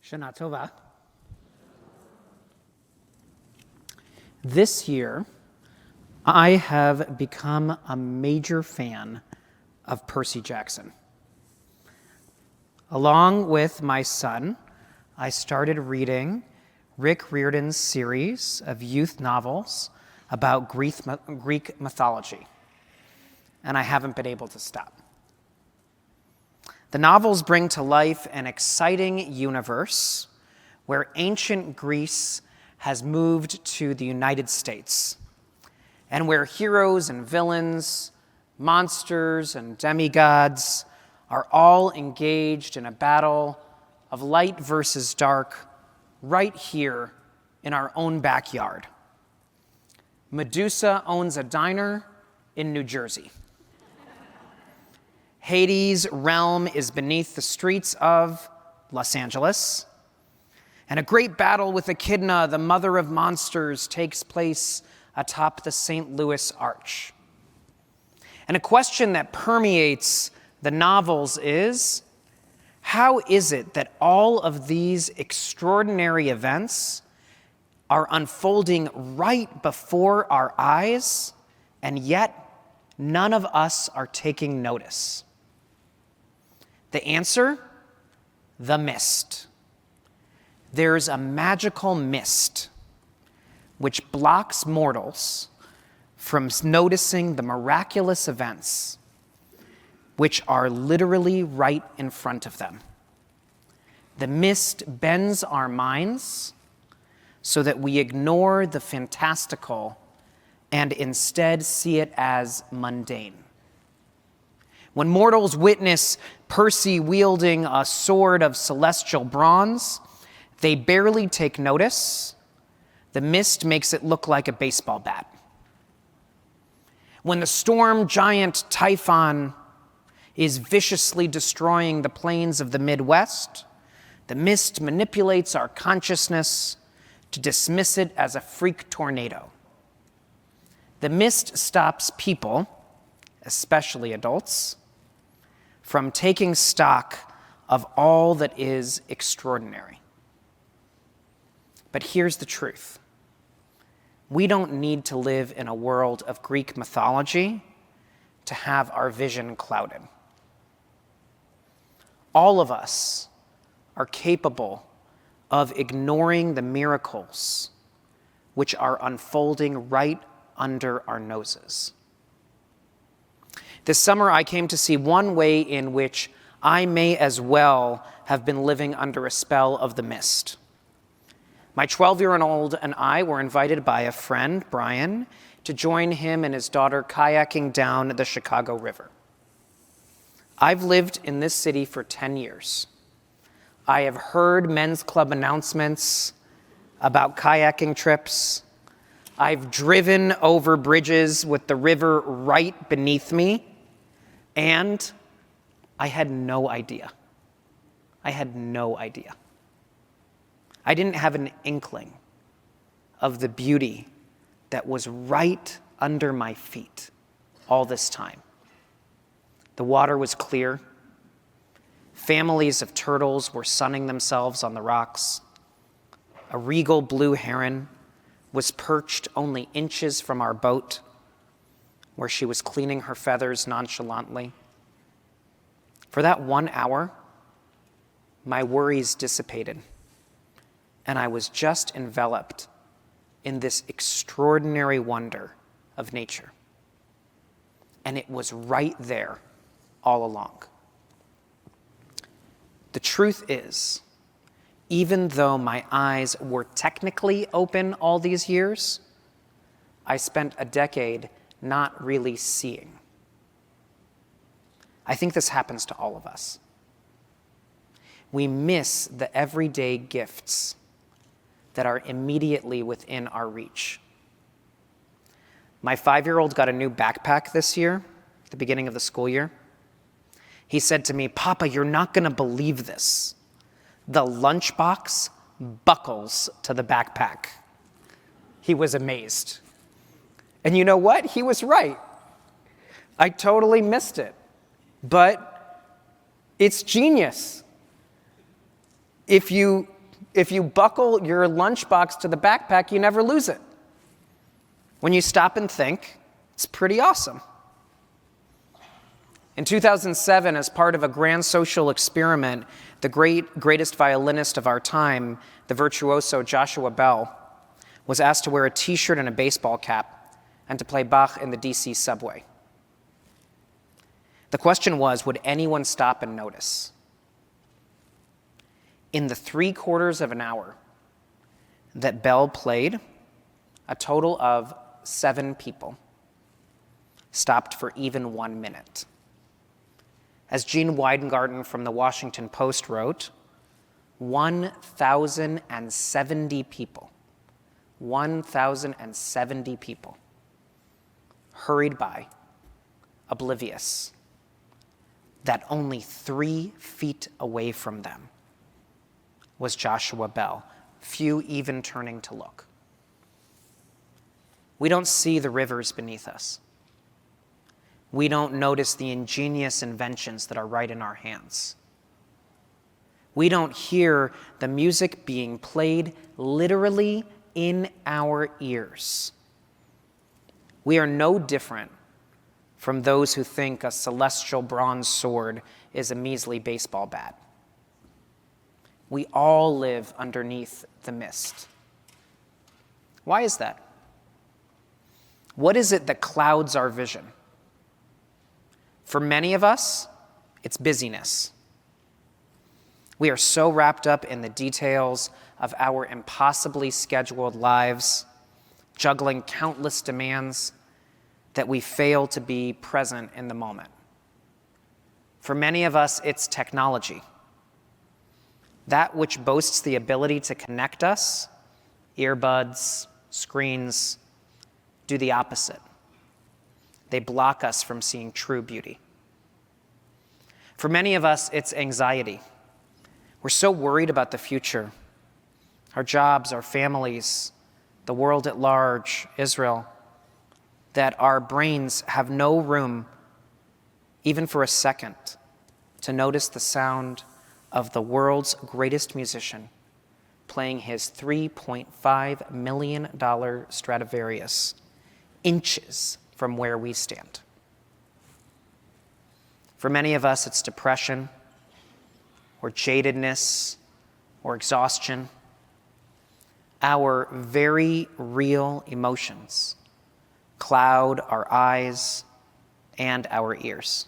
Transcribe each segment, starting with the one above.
Shana Tova. This year, I have become a major fan of Percy Jackson. Along with my son, I started reading Rick Riordan's series of youth novels about Greek mythology, and I haven't been able to stop. The novels bring to life an exciting universe where ancient Greece has moved to the United States, and where heroes and villains, monsters and demigods are all engaged in a battle of light versus dark right here in our own backyard. Medusa owns a diner in New Jersey. Hades' realm is beneath the streets of Los Angeles. And a great battle with Echidna, the mother of monsters, takes place atop the St. Louis Arch. And a question that permeates the novels is, how is it that all of these extraordinary events are unfolding right before our eyes, and yet none of us are taking notice? The answer? The mist. There's a magical mist which blocks mortals from noticing the miraculous events which are literally right in front of them. The mist bends our minds so that we ignore the fantastical and instead see it as mundane. When mortals witness Percy wielding a sword of celestial bronze, they barely take notice. The mist makes it look like a baseball bat. When the storm giant Typhon is viciously destroying the plains of the Midwest, the mist manipulates our consciousness to dismiss it as a freak tornado. The mist stops people, especially adults, from taking stock of all that is extraordinary. But here's the truth. We don't need to live in a world of Greek mythology to have our vision clouded. All of us are capable of ignoring the miracles which are unfolding right under our noses. This summer, I came to see one way in which I may as well have been living under a spell of the mist. My 12-year-old and I were invited by a friend, Brian, to join him and his daughter kayaking down the Chicago River. I've lived in this city for 10 years. I have heard men's club announcements about kayaking trips. I've driven over bridges with the river right beneath me, and I had no idea. I didn't have an inkling of the beauty that was right under my feet all this time. The water was clear. Families of turtles were sunning themselves on the rocks. A regal blue heron was perched only inches from our boat, where she was cleaning her feathers nonchalantly. For that 1 hour, my worries dissipated, and I was just enveloped in this extraordinary wonder of nature. And it was right there all along. The truth is, even though my eyes were technically open all these years, I spent a decade not really seeing. I think this happens to all of us. We miss the everyday gifts that are immediately within our reach. My 5-year-old got a new backpack this year, at the beginning of the school year. He said to me, "Papa, you're not going to believe this. The lunchbox buckles to the backpack." He was amazed. And you know what? He was right. I totally missed it. But it's genius. If you buckle your lunchbox to the backpack, you never lose it. When you stop and think, it's pretty awesome. In 2007, as part of a grand social experiment, the greatest violinist of our time, the virtuoso Joshua Bell, was asked to wear a t-shirt and a baseball cap and to play Bach in the DC subway. The question was, would anyone stop and notice? In the 3/4 of an hour that Bell played, a total of 7 people stopped for even 1 minute. As Gene Weidengarten from the Washington Post wrote, 1,070 people hurried by, oblivious, that only 3 feet away from them was Joshua Bell, few even turning to look. We don't see the rivers beneath us. We don't notice the ingenious inventions that are right in our hands. We don't hear the music being played literally in our ears. We are no different from those who think a celestial bronze sword is a measly baseball bat. We all live underneath the mist. Why is that? What is it that clouds our vision? For many of us, it's busyness. We are so wrapped up in the details of our impossibly scheduled lives, juggling countless demands, that we fail to be present in the moment. For many of us, it's technology. That which boasts the ability to connect us, earbuds, screens, do the opposite. They block us from seeing true beauty. For many of us, it's anxiety. We're so worried about the future, our jobs, our families, the world at large, Israel, that our brains have no room, even for a second, to notice the sound of the world's greatest musician playing his $3.5 million Stradivarius inches from where we stand. For many of us, it's depression or jadedness or exhaustion. Our very real emotions cloud our eyes and our ears.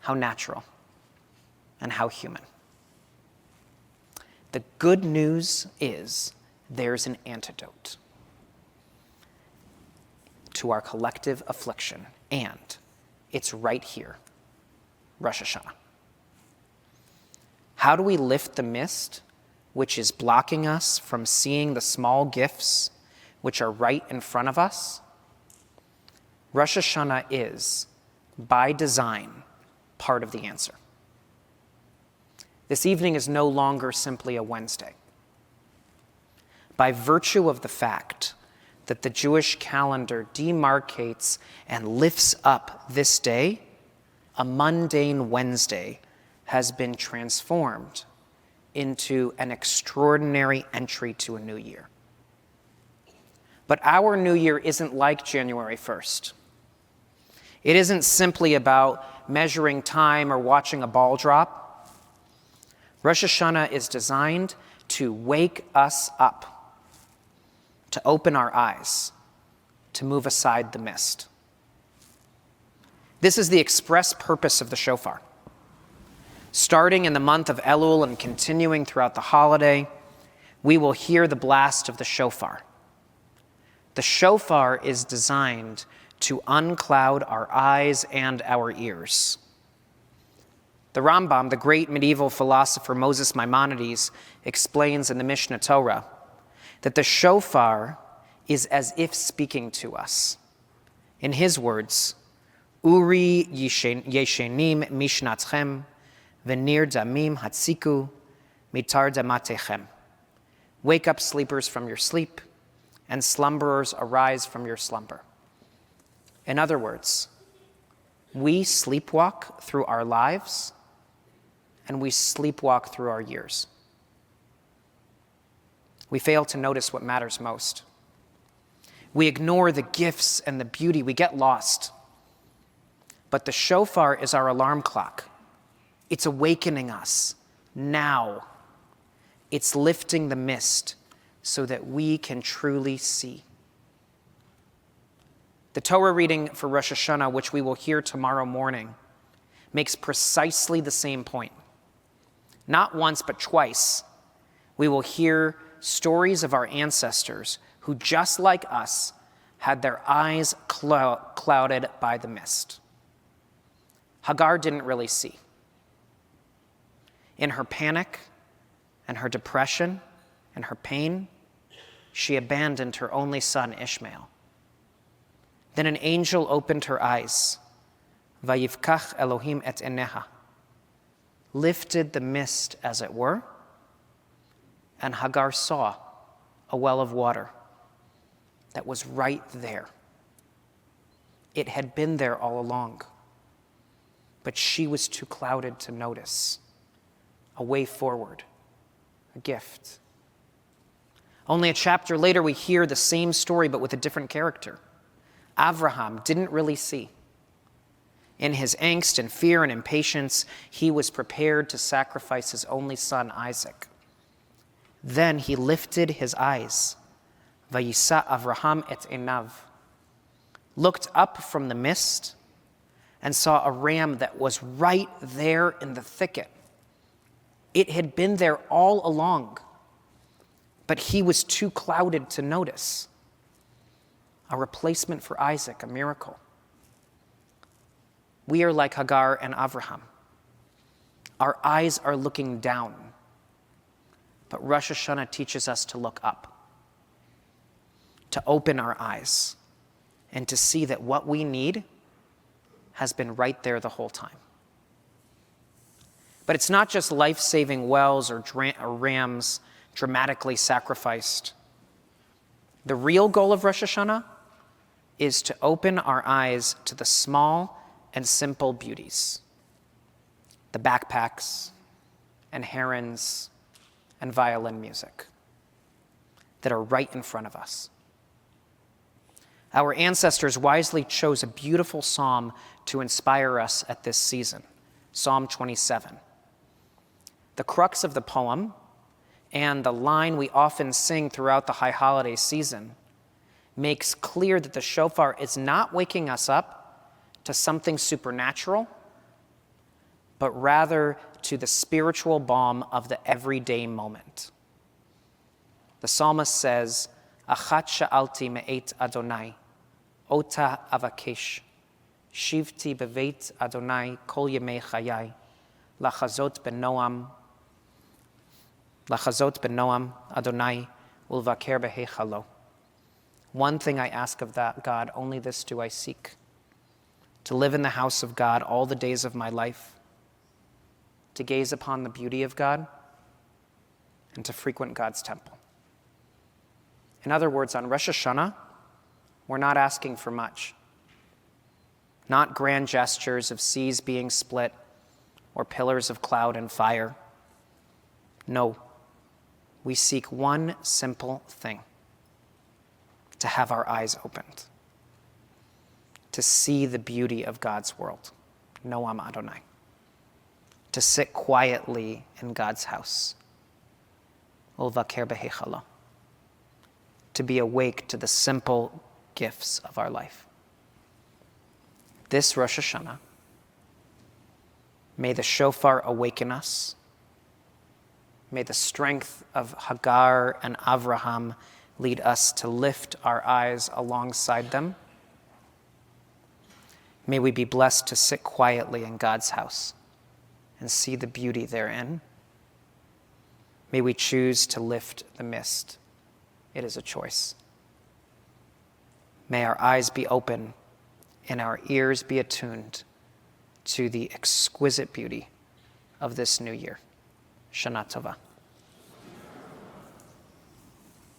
How natural and how human. The good news is there's an antidote to our collective affliction, and it's right here, Rosh Hashanah. How do we lift the mist which is blocking us from seeing the small gifts which are right in front of us? Rosh Hashanah is, by design, part of the answer. This evening is no longer simply a Wednesday. By virtue of the fact that the Jewish calendar demarcates and lifts up this day, a mundane Wednesday has been transformed into an extraordinary entry to a new year. But our new year isn't like January 1st. It isn't simply about measuring time or watching a ball drop. Rosh Hashanah is designed to wake us up, to open our eyes, to move aside the mist. This is the express purpose of the shofar. Starting in the month of Elul and continuing throughout the holiday, we will hear the blast of the shofar. The shofar is designed to uncloud our eyes and our ears. The Rambam, the great medieval philosopher Moses Maimonides, explains in the Mishnah Torah that the shofar is as if speaking to us. In his words, Uri yeshenim mishnatchem, v'nir damim hatziku, mitar damatechem. Wake up, sleepers, from your sleep, and slumberers, arise from your slumber. In other words, we sleepwalk through our lives, and we sleepwalk through our years. We fail to notice what matters most. We ignore the gifts and the beauty. We get lost. But the shofar is our alarm clock. It's awakening us now. It's lifting the mist so that we can truly see. The Torah reading for Rosh Hashanah, which we will hear tomorrow morning, makes precisely the same point. Not once, but twice, we will hear stories of our ancestors who, just like us, had their eyes clouded by the mist. Hagar didn't really see. In her panic and her depression and her pain, she abandoned her only son, Ishmael. Then an angel opened her eyes, Vayivkach Elohim et eneha, lifted the mist, as it were, and Hagar saw a well of water that was right there. It had been there all along, but she was too clouded to notice. A way forward, a gift. Only a chapter later, we hear the same story, but with a different character. Avraham didn't really see. In his angst and fear and impatience, he was prepared to sacrifice his only son, Isaac. Then he lifted his eyes, Vayisa Avraham et enav, looked up from the mist, and saw a ram that was right there in the thicket. It had been there all along, but he was too clouded to notice. A replacement for Isaac, a miracle. We are like Hagar and Avraham. Our eyes are looking down, but Rosh Hashanah teaches us to look up, to open our eyes, and to see that what we need has been right there the whole time. But it's not just life-saving wells or rams dramatically sacrificed. The real goal of Rosh Hashanah is to open our eyes to the small and simple beauties, the backpacks and herons and violin music that are right in front of us. Our ancestors wisely chose a beautiful psalm to inspire us at this season, Psalm 27. The crux of the poem, and the line we often sing throughout the high holiday season, makes clear that the shofar is not waking us up to something supernatural, but rather to the spiritual balm of the everyday moment. The psalmist says, Achat sha'alti me'et Adonai, ota avakesh, shivti beveit Adonai kol yemei chayai, lachazot benoam Adonai ulvaker behechalo. One thing I ask of that God, only this do I seek, to live in the house of God all the days of my life, to gaze upon the beauty of God, and to frequent God's temple. In other words, on Rosh Hashanah, we're not asking for much. Not grand gestures of seas being split or pillars of cloud and fire. No, we seek one simple thing: to have our eyes opened, to see the beauty of God's world, Noam Adonai, to sit quietly in God's house, Ulvaker behechalo, to be awake to the simple gifts of our life. This Rosh Hashanah, may the shofar awaken us. May the strength of Hagar and Avraham lead us to lift our eyes alongside them. May we be blessed to sit quietly in God's house and see the beauty therein. May we choose to lift the mist. It is a choice. May our eyes be open and our ears be attuned to the exquisite beauty of this new year. Shana Tova.